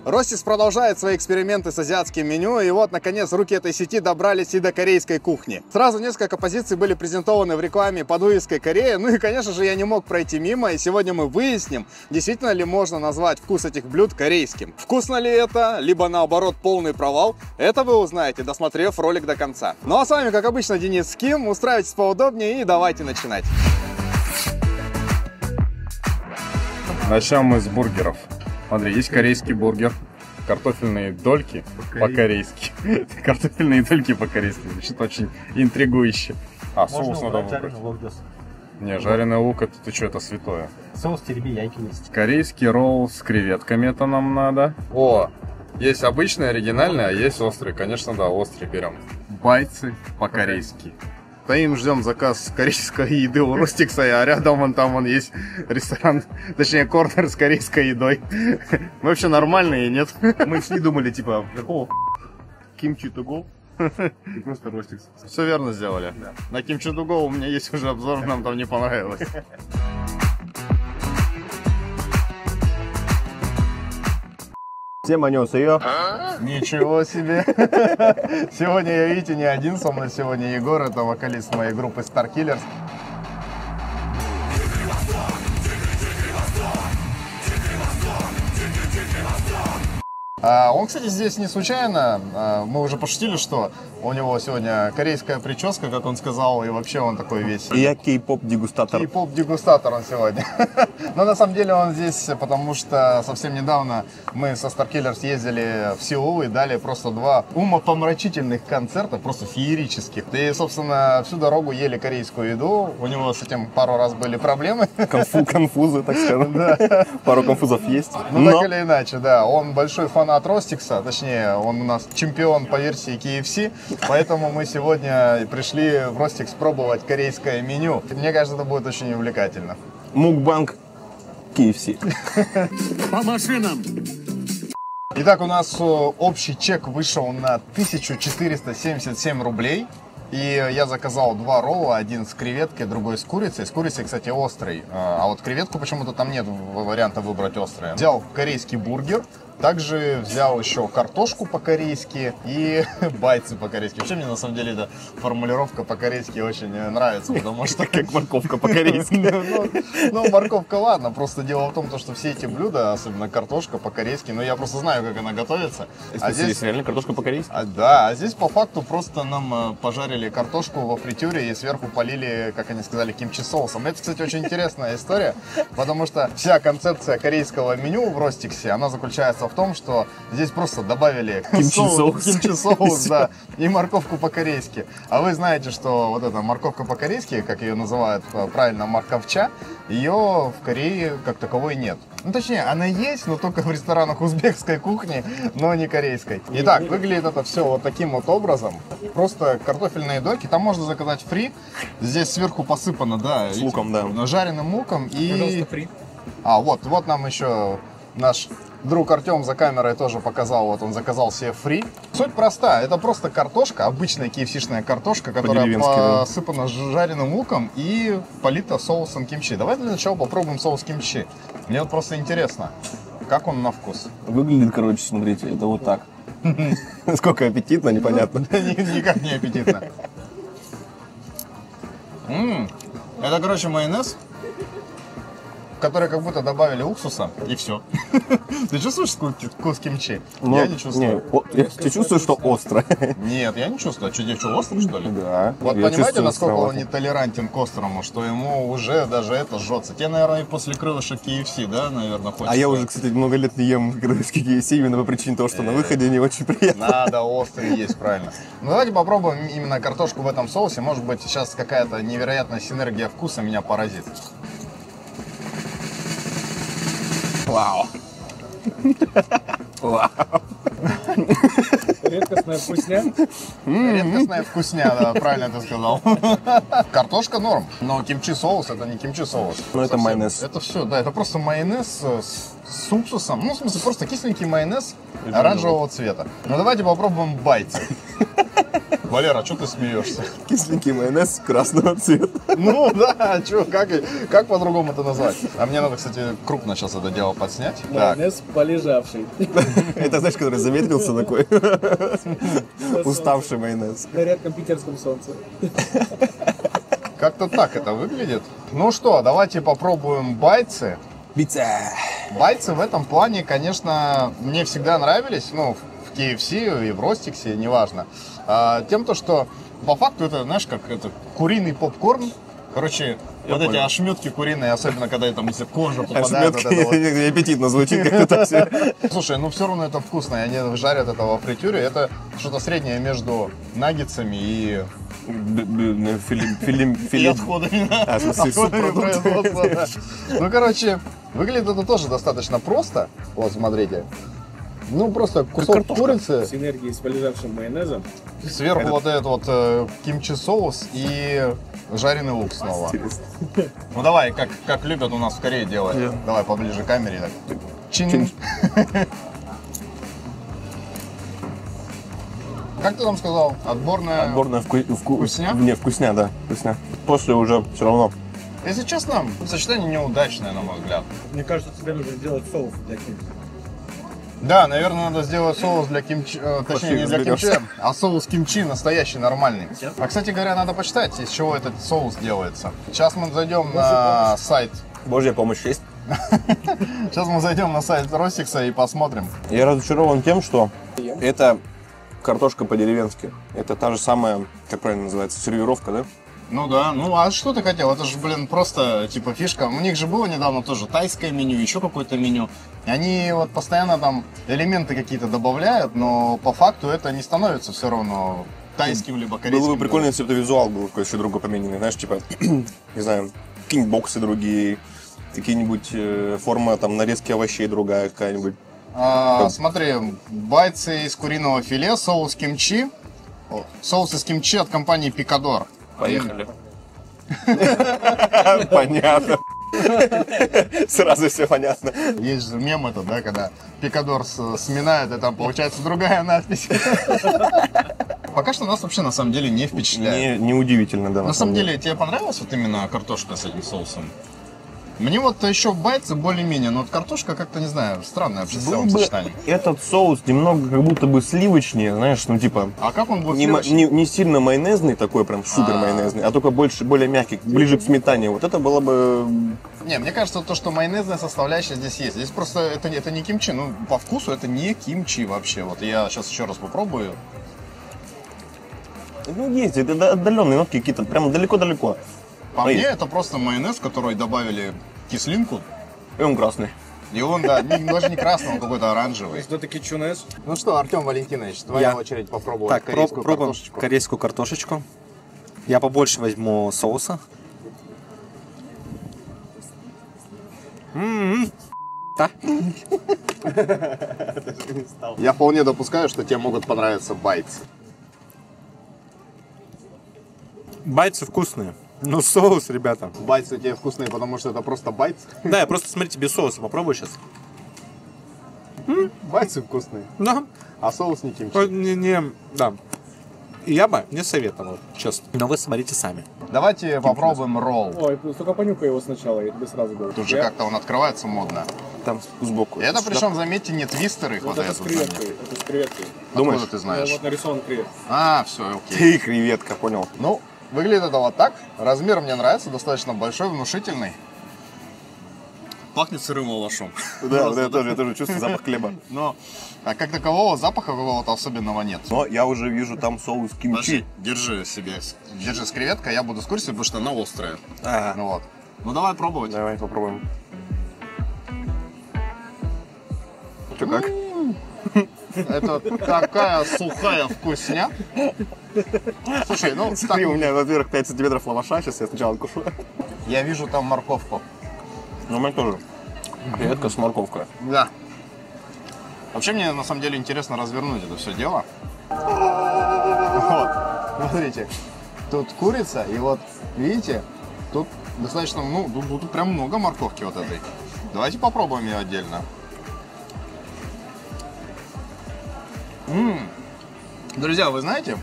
Ростикс продолжает свои эксперименты с азиатским меню, и вот, наконец, руки этой сети добрались и до корейской кухни. Сразу несколько позиций были презентованы в рекламе под вывеской Корея, ну и, конечно же, я не мог пройти мимо, и сегодня мы выясним, действительно ли можно назвать вкус этих блюд корейским. Вкусно ли это, либо наоборот полный провал, это вы узнаете, досмотрев ролик до конца. Ну а с вами, как обычно, Денис Ким, устраивайтесь поудобнее и давайте начинать. Начнем мы с бургеров. Смотри, есть корейский бургер, картофельные дольки по-корейски. Картофельные дольки по-корейски, звучит очень интригующе. А, соус надо выбрать. Не, жареный лук, это ты что, это святое. Соус терби, яйки есть. Корейский ролл с креветками, это нам надо. О, есть обычный, оригинальный, а есть острый. Конечно, да, острый берем. Байцы по-корейски. Стоим, ждем заказ корейской еды у Ростикса, а рядом там есть ресторан, точнее корнер с корейской едой. Мы вообще нормальные, нет? Мы шли, думали, типа, какого кимчи to go? И просто Ростикс. Все верно сделали. Да. На кимчи to go у меня есть уже обзор, нам там не понравилось. Всем анонсую. Ничего себе! Сегодня я, видите, не один со мной, сегодня Егор, это вокалист моей группы Starkillers. Он, кстати, здесь не случайно. Мы уже пошутили, что у него сегодня корейская прическа, как он сказал, и вообще он такой весь... И я кей-поп-дегустатор. Кей-поп-дегустатор он сегодня. Но на самом деле он здесь, потому что совсем недавно мы со Starkillers ездили в Сеул и дали просто 2 умопомрачительных концерта, просто феерических. И, собственно, всю дорогу ели корейскую еду. У него с этим пару раз были проблемы. Конфузы, так скажем. Да. Пару конфузов есть. Ну, так или иначе, да. Он большой фанат Ростикса, точнее, он у нас чемпион по версии KFC, поэтому мы сегодня пришли в Ростикс пробовать корейское меню. Мне кажется, это будет очень увлекательно. Мукбанг KFC. По машинам! Итак, у нас общий чек вышел на 1477 рублей. И я заказал 2 ролла, один с креветкой, другой с курицей. С курицей, кстати, острый. А вот креветку почему-то там нет варианта выбрать острый. Взял корейский бургер. Также взял еще картошку по-корейски и байцы по-корейски. Вообще мне на самом деле эта формулировка по-корейски очень нравится, потому что... Как морковка по-корейски. Ну, морковка ладно, просто дело в том, что все эти блюда, особенно картошка по-корейски, но я просто знаю, как она готовится. А здесь реально картошка по-корейски? Да, а здесь по факту просто нам пожарили картошку во фритюре и сверху полили, как они сказали, кимчи-соусом. Это, кстати, очень интересная история, потому что вся концепция корейского меню в Ростиксе, она заключается в том, что здесь просто добавили кимчи-соус, да, и морковку по-корейски. А вы знаете, что вот эта морковка по-корейски, как ее называют правильно, морковча, ее в Корее как таковой нет. Ну, точнее, она есть, но только в ресторанах узбекской кухни, но не корейской. Итак, выглядит это все вот таким вот образом. Просто картофельные дольки. Там можно заказать фри. Здесь сверху посыпано, да. С луком, да. Жареным луком и... Пожалуйста, фри. А, вот нам еще наш друг Артем за камерой тоже показал, вот он заказал себе фри. Суть проста, это просто картошка, обычная KFC-шная картошка, которая посыпана жареным луком и полита соусом кимчи. Давай для начала попробуем соус кимчи. Мне вот просто интересно, как он на вкус. Выглядит, короче, смотрите, это вот так. Сколько аппетитно, непонятно. Никак не аппетитно. Это, короче, майонез, которые как будто добавили уксуса, и все. Ты чувствуешь вкус кимчи? Я не чувствую. Ты чувствуешь, что остро? Нет, я не чувствую. А что, острый, что ли? Да. Вот понимаете, насколько он нетолерантен к острому, что ему уже даже это жжется. Тебе, наверное, и после крылышек KFC, да, наверное, хочется. А я уже, кстати, много лет не ем крылышки KFC именно по причине того, что на выходе не очень приятно. Надо острый есть, правильно. Ну, давайте попробуем именно картошку в этом соусе. Может быть, сейчас какая-то невероятная синергия вкуса меня поразит. Вау. Вау. Редкостная вкусня. Редкостная вкусня, да, правильно ты сказал. Картошка норм, но кимчи-соус это не кимчи-соус. Ну это майонез. Это все, да, это просто майонез с уксусом. Ну, в смысле, просто кисленький майонез оранжевого цвета. Ну, давайте попробуем байцы. Валера, а что ты смеешься? Кисленький майонез красного цвета. Ну да, что, как по-другому это назвать? А мне надо, кстати, крупно сейчас это дело подснять. Так, Майонез полежавший. Это, знаешь, который замедлился такой. Уставший майонез. На редком питерском солнце. как-то так это выглядит. Ну что, давайте попробуем байцы. Пицца. Байцы в этом плане, конечно, мне всегда нравились, ну, в KFC и в Ростиксе, неважно. Тем, то, что по факту это, знаешь, как это куриный попкорн. Короче, вот эти ошметки куриные, особенно когда там, если кожа попадает. Ошметки, вот аппетитно звучит как-то так себе. Слушай, ну все равно это вкусно, и они жарят это во фритюре. Это что-то среднее между наггетсами и Филе. отходами. А, в смысле, Отходами субпродукты. производства, да. Ну, короче, выглядит это тоже достаточно просто. Вот, смотрите. Ну, просто кусок курицы, С энергией с полежавшим майонезом. сверху вот этот вот кимчи-соус и жареный лук снова. Интересно. Ну, давай, как любят у нас в Корее делать. Давай поближе к камере. Так. Чин. Как ты там сказал? Отборная... Отборная Вкусня? Не, вкусня, да. Вкусня. После уже все равно. Если честно, сочетание неудачное, на мой взгляд. Мне кажется, тебе нужно сделать соус для кимчи. Да, наверное, надо сделать соус для кимчи, точнее, не для кимчи, разберешься. а соус кимчи настоящий, нормальный. А, кстати говоря, надо почитать, из чего этот соус делается. Сейчас мы зайдем на сайт. Божья помощь есть. Сейчас мы зайдем на сайт Ростикса и посмотрим. Я разочарован тем, что это картошка по-деревенски. Это та же самая, как правильно называется, сервировка, да? Ну да, ну а что ты хотел? Это же, блин, просто типа фишка. У них же было недавно тоже тайское меню, еще какое-то меню. И они вот постоянно там элементы какие-то добавляют, но по факту это не становится все равно тайским либо корейским. Было бы прикольно, если бы это визуал был какой-то еще другой помененный, знаешь, типа, не знаю, какие-нибудь боксы другие, какие-нибудь форма там нарезки овощей другая какая-нибудь. Смотри, байцы из куриного филе, соус кимчи. Соус из кимчи от компании Пикадор. Поехали. Понятно. Сразу все понятно. Есть же мем это, да, когда Пикадор сминает, и там получается другая надпись. Пока что нас вообще на самом деле не впечатляет. Неудивительно, да. На самом деле, тебе понравилась вот именно картошка с этим соусом? Мне вот еще байцы более-менее, но вот картошка как-то, не знаю, странное вообще в Был целом бы сочетание. этот соус немного как будто бы сливочнее, знаешь, ну типа А как он будет не, сливочный? не сильно майонезный такой, прям супер майонезный, а только более мягкий, ближе к сметане. Вот это было бы... Не, мне кажется, то, что майонезная составляющая здесь есть. Здесь просто это не кимчи, ну по вкусу это не кимчи вообще. Вот я сейчас еще раз попробую. Ну есть, это отдаленные нотки какие-то, прям далеко-далеко. По Ой. мне это просто майонез, в который добавили кислинку. И он красный. И он, да, даже не красный, он какой-то оранжевый. Что таки чунес? Ну что, Артем Валентинович, твоя очередь попробовать Так, корейскую пробуем картошечку. корейскую картошечку. Я побольше возьму соуса. Да. Я вполне допускаю, что тебе могут понравиться байцы. Байцы вкусные. Ну, соус, ребята. Байцы тебе вкусные, потому что это просто байц. Да, я просто, смотрите, без соуса попробую сейчас. Байцы вкусные, Да. а соус не кимчи. Да. И я бы не советовал, честно. Но вы смотрите сами. Давайте попробуем ролл. Ой, только понюхай его сначала, я тебе сразу говорю. Тут же как-то он открывается модно. Там сбоку. И это причем, заметьте, не твистеры Вот хватает. это с креветкой, это с креветкой. Думаешь? Откуда ты знаешь? Вот нарисован креветка. А, все, окей. Ты креветка, понял. Ну, выглядит это вот так. Размер мне нравится, достаточно большой, внушительный. Пахнет сырым лавашом. Да, вот я тоже чувствую запах хлеба. Но как такового запаха какого-то особенного нет. Но я уже вижу там соус Подожди, кимчи. держи себе. Держи с креветкой, я буду с курицей, потому что она острая. Ага. Ну вот. Ну давай пробовать. Давай попробуем. Что, как? Это такая сухая вкусня. Слушай, ну Смотри, у так, меня, во-первых, 5 сантиметров лаваша, сейчас я сначала откушу. я вижу там морковку. Ну, у меня тоже. Креветка с морковкой. Да. Вообще мне на самом деле интересно развернуть это все дело. Вот, смотрите, тут курица, и вот, видите, тут достаточно, ну, тут прям много морковки вот этой. Давайте попробуем ее отдельно. Друзья, вы знаете,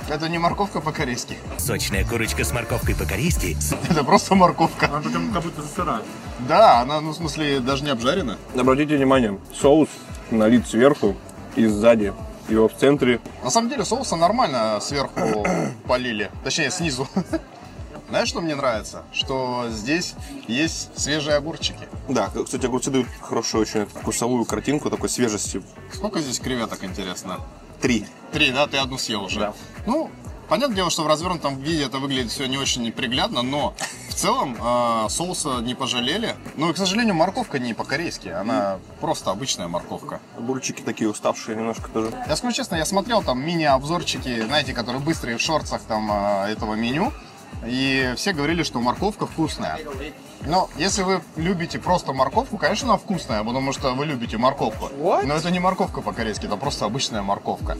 Это не морковка по-корейски. Сочная курочка с морковкой по-корейски. Это просто морковка. Она потом как будто сыра. Да, она, ну, в смысле, даже не обжарена. Обратите внимание, соус налит сверху и сзади. Его в центре. На самом деле соуса нормально сверху полили. Точнее, снизу. Знаешь, что мне нравится? Что здесь есть свежие огурчики. Да, кстати, огурцы дают хорошую очень вкусовую картинку такой свежести. Сколько здесь креветок, интересно? 3. 3, да? Ты одну съел уже. Да. Ну, понятное дело, что в развернутом виде это выглядит все не очень неприглядно, но в целом соуса не пожалели. Ну и, к сожалению, морковка не по-корейски, она просто обычная морковка. Огурчики такие уставшие немножко тоже. Я скажу честно, я смотрел там мини-обзорчики, знаете, которые быстрые в шортсах там этого меню, и все говорили, что морковка вкусная. Но если вы любите просто морковку, конечно, она вкусная, потому что вы любите морковку. Но это не морковка по-корейски, это просто обычная морковка.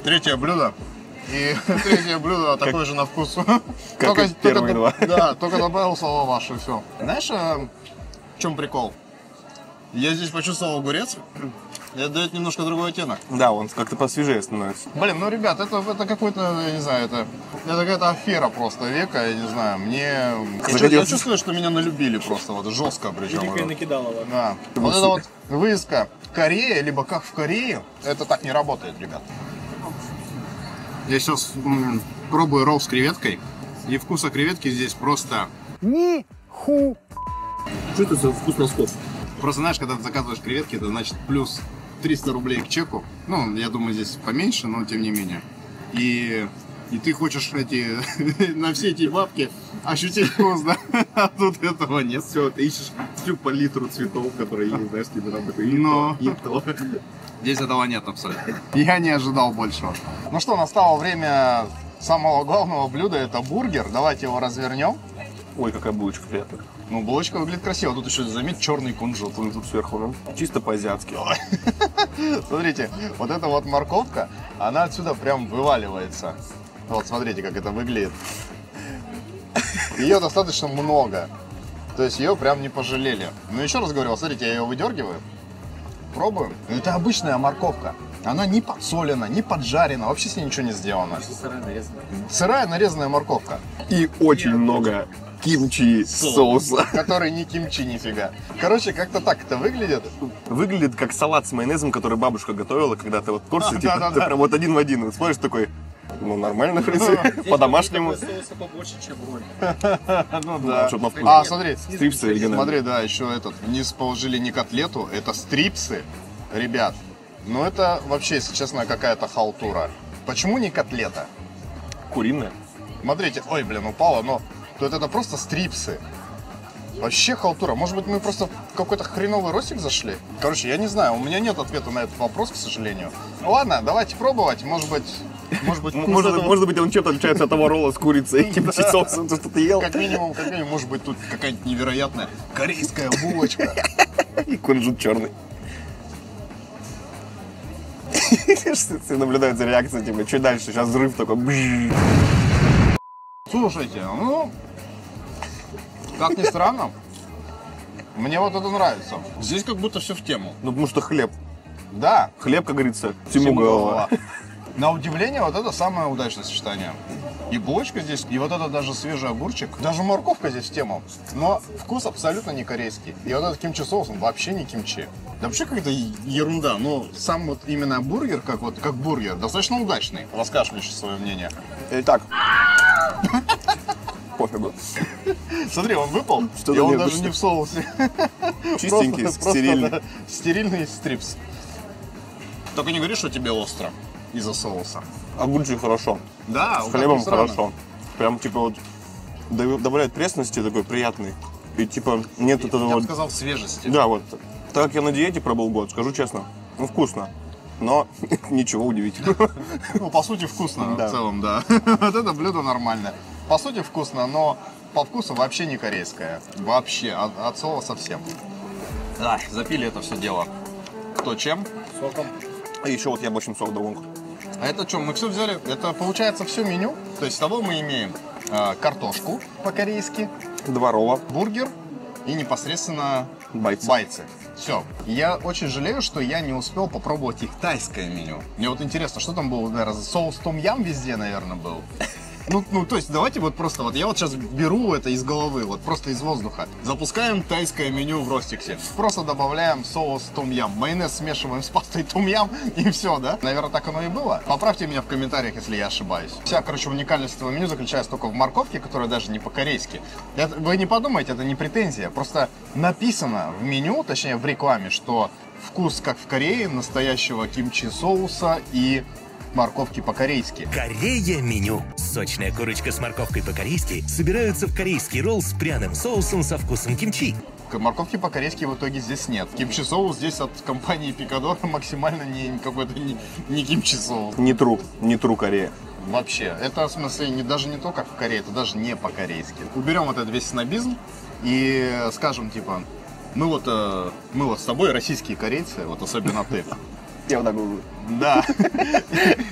Третье блюдо. И третье блюдо такое же на вкус. Как и первые два. Да, только добавился лаваш и все. Знаешь, в чем прикол? Я здесь почувствовал огурец, и это дает немножко другой оттенок. Да, он как-то посвежее становится. Блин, ну, ребят, это какой-то, я не знаю, это какая-то афера просто века, я не знаю, я чувствую, что меня налюбили просто, вот, жестко причем. Великая накидалова. Да. Вот это вот вывеска Корея, либо как в Корее, это так не работает, ребят. Я сейчас пробую ролл с креветкой, и вкуса креветки здесь просто... Что это за вкус носков? Просто знаешь, когда ты заказываешь креветки, это значит плюс 300 рублей к чеку. Ну, я думаю, здесь поменьше, но тем не менее. И ты хочешь на все эти бабки ощутить вкус, да? А тут этого нет. Все, ты ищешь всю палитру цветов, которые есть, знаешь, тебе там такой Но и то. здесь этого нет абсолютно. Я не ожидал большего. Ну что, настало время самого главного блюда, это бургер. Давайте его развернем. Ой, какая булочка приятная. Ну, булочка выглядит красиво. Тут еще, заметь, черный кунжут. Тут сверху, ну, чисто по-азиатски. Смотрите, вот эта вот морковка, она отсюда прям вываливается. Вот, смотрите, как это выглядит. Ее достаточно много. То есть ее прям не пожалели. Но еще раз говорю, смотрите, я ее выдергиваю. Пробуем. Это обычная морковка. Она не подсолена, не поджарена, вообще с ней ничего не сделано. Сырая нарезанная морковка. И очень много кимчи соуса. Который не кимчи нифига. Короче, как-то так это выглядит. Выглядит как салат с майонезом, который бабушка готовила, когда ты вот в курсе, типа, да, ты да. прям вот один в один. Вот смотришь такой, ну нормально, в принципе, по-домашнему. Соуса побольше, чем роль. Ну да. Чтоб на вкус. А, смотри, Стрипсы оригинальные. смотри, да, еще этот, вниз положили не котлету, это стрипсы. Ребят, ну это вообще, если честно, какая-то халтура. Почему не котлета? Куриная. Смотрите, ой, блин, упало, но тут это просто стрипсы. Вообще халтура. Может быть, мы просто в какой-то хреновый ростик зашли? Короче, я не знаю, у меня нет ответа на этот вопрос, к сожалению. Ну ладно, давайте пробовать. Может быть, Может быть, он чем-то отличается от того ролла с курицей и кимчи соусом, то, что ты ел. как минимум, может быть, тут какая-нибудь невероятная корейская булочка. И кунжут черный. Все наблюдают за реакцией, типа, что дальше? Сейчас взрыв такой. Бжж. Слушайте, ну, как ни странно, мне вот это нравится. Здесь как будто все в тему. Ну, потому что хлеб. Да, Хлеб, как говорится, всему голова. На удивление, вот это самое удачное сочетание. И булочка здесь, и вот это даже свежий огурчик. Даже морковка здесь в тему. Но вкус абсолютно не корейский. И вот этот кимчи-соус, он вообще не кимчи. Да вообще какая-то ерунда. Но сам вот именно бургер, как бургер, достаточно удачный. Расскажешь мне сейчас свое мнение. Итак. Пофигу. Смотри, он выпал, Что-то и он нет, даже что- не в соусе. Чистенький, Просто, стерильный. да, стерильный стрипс. Только не говори, что тебе остро из-за соуса. Огурчик хорошо. Да, С хлебом хорошо. Прям типа вот добавляет пресности такой приятный. И типа нет этого Я бы вот... сказал, свежести. Да, вот. Так как я на диете пробыл год, скажу честно, ну вкусно. Но ничего удивительного. Ну, по сути, вкусно Да. в целом, да. Вот это блюдо нормальное. По сути, вкусно, но по вкусу вообще не корейское. Вообще, от слова совсем. Да, запили это все дело. Кто чем? Соком. И еще вот яблочный сок вдогонку. А это что, мы все взяли? Это получается все меню. То есть с того мы имеем картошку по-корейски, 2 ролла. бургер и непосредственно Байцы. Все. Я очень жалею, что я не успел попробовать их тайское меню. Мне вот интересно, что там было, наверное, соус том-ям везде, наверное, был. Ну, то есть, давайте вот просто, вот я вот сейчас беру это из головы, вот просто из воздуха. Запускаем тайское меню в Ростиксе. Просто добавляем соус том-ям. Майонез смешиваем с пастой том-ям и все, да? Наверное, так оно и было. Поправьте меня в комментариях, если я ошибаюсь. Вся, короче, уникальность этого меню заключается только в морковке, которая даже не по-корейски. Вы не подумайте, это не претензия. Просто написано в меню, точнее в рекламе, что вкус, как в Корее, настоящего кимчи-соуса и морковки по-корейски. Корея меню. Сочная курочка с морковкой по-корейски собираются в корейский ролл с пряным соусом со вкусом кимчи. Морковки по-корейски в итоге здесь нет. Кимчи-соус здесь от компании Пикадор максимально какой-то не кимчи-соус. Не true Корея. Вообще. Это, в смысле, даже не то, как в Корее, это даже не по-корейски. Уберем вот этот весь снобизм и скажем, типа, мы вот с тобой российские корейцы, вот особенно ты. Я вот так говорю. Да.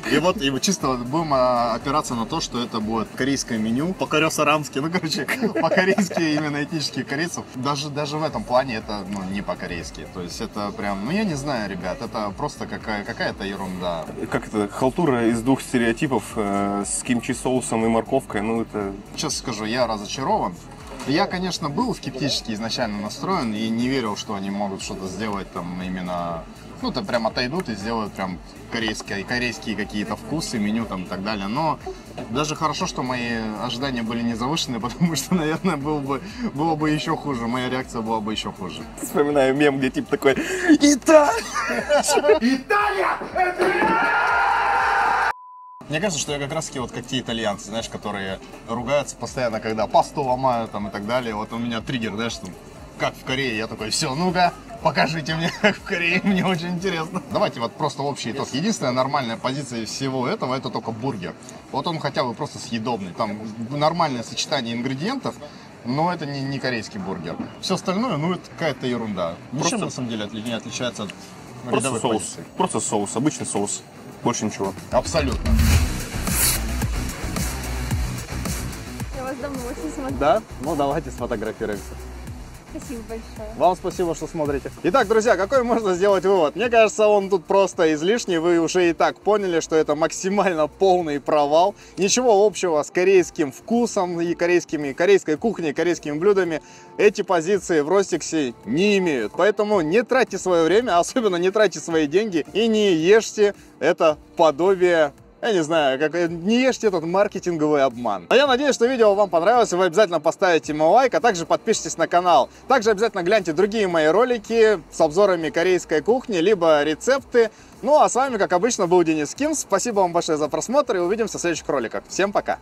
И чисто будем опираться на то, что это будет корейское меню по-корёсарамски, ну, короче, по-корейски именно этнических корейцев. Даже в этом плане это, не по-корейски. То есть это прям, я не знаю, ребят, это просто какая-то ерунда. Как это, халтура из двух стереотипов с кимчи-соусом и морковкой, это... Честно скажу, я разочарован. Я, конечно, был скептически изначально настроен и не верил, что они могут что-то сделать там именно... то прям отойдут и сделают прям корейские какие-то вкусы, меню там и так далее. Но даже хорошо, что мои ожидания были не завышены, потому что, наверное, было бы еще хуже. Моя реакция была бы еще хуже. Вспоминаю мем, где тип такой: Италия! Мне кажется, что я как раз таки вот как те итальянцы, знаешь, которые ругаются постоянно, когда пасту ломают там и так далее. Вот у меня триггер, знаешь, что как в Корее. Я такой: все, ну-ка, покажите мне, как в Корее, мне очень интересно. Давайте вот просто общий итог. Единственная нормальная позиция из всего этого — это только бургер. Вот он хотя бы просто съедобный. Там нормальное сочетание ингредиентов, но это не корейский бургер. Все остальное, это какая-то ерунда. Ничем на самом деле не отличается от рядовой позиции. Просто соус, обычный соус. Больше ничего. Абсолютно. Я вас давно очень смотрю. Да? Ну давайте сфотографируемся. Спасибо большое. Вам спасибо, что смотрите. Итак, друзья, какой можно сделать вывод? Мне кажется, он тут просто излишний. Вы уже и так поняли, что это максимально полный провал. Ничего общего с корейским вкусом и корейской кухней, корейскими блюдами эти позиции в Ростиксе не имеют. Поэтому не тратьте свое время, особенно не тратьте свои деньги и не ешьте это подобие. Я не знаю, не ешьте этот маркетинговый обман. А я надеюсь, что видео вам понравилось, и вы обязательно поставите ему лайк, а также подпишитесь на канал. Также обязательно гляньте другие мои ролики с обзорами корейской кухни, либо рецепты. Ну а с вами, как обычно, был Денис Кимс. Спасибо вам большое за просмотр, и увидимся в следующих роликах. Всем пока!